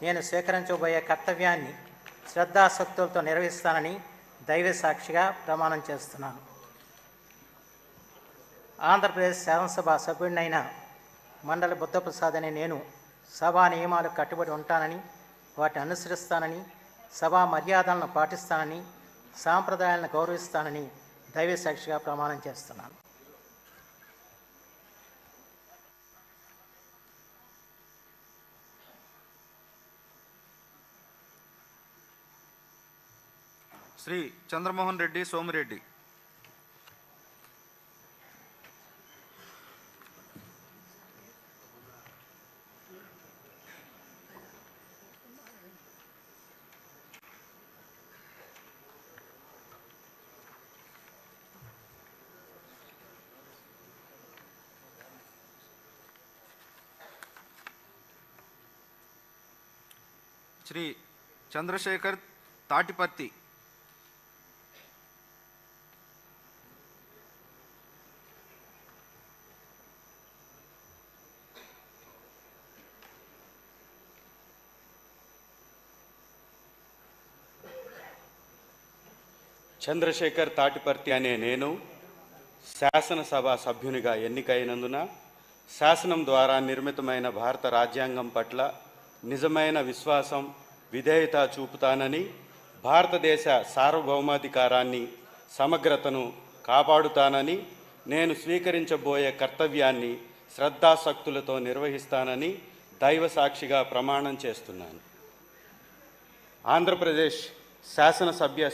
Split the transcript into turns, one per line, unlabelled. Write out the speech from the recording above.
నేను స్వీకరించబోయే కర్తవ్యాన్ని శ్రద్ధాసక్తులతో నిర్వహిస్తానని దైవ సాక్షిగా ప్రమాణం చేస్తున్నాను. ఆంధ్రప్రదేశ్ శాసనసభ సభ్యుడినైన మండలి బుద్ధప్రసాద్ అనే నేను సభా నియమాలకు కట్టుబడి ఉంటానని, వాటిని అనుసరిస్తానని, సభా మర్యాదలను పాటిస్తానని, సాంప్రదాయాలను గౌరవిస్తానని దైవ సాక్షిగా ప్రమాణం చేస్తున్నాను.
శ్రీ చంద్రమోహన్ రెడ్డి సోమిరెడ్డి. శ్రీ చంద్రశేఖర్ తాటిపర్తి.
చంద్రశేఖర్ తాటిపర్తి అనే నేను శాసనసభ సభ్యునిగా ఎన్నికైనందున శాసనం ద్వారా నిర్మితమైన భారత రాజ్యాంగం పట్ల నిజమైన విశ్వాసం, విధేయత చూపుతానని, భారతదేశ సార్వభౌమాధికారాన్ని, సమగ్రతను కాపాడుతానని, నేను స్వీకరించబోయే కర్తవ్యాన్ని శ్రద్ధాసక్తులతో నిర్వహిస్తానని దైవ సాక్షిగా ప్రమాణం చేస్తున్నాను. ఆంధ్రప్రదేశ్ శాసనసభ్య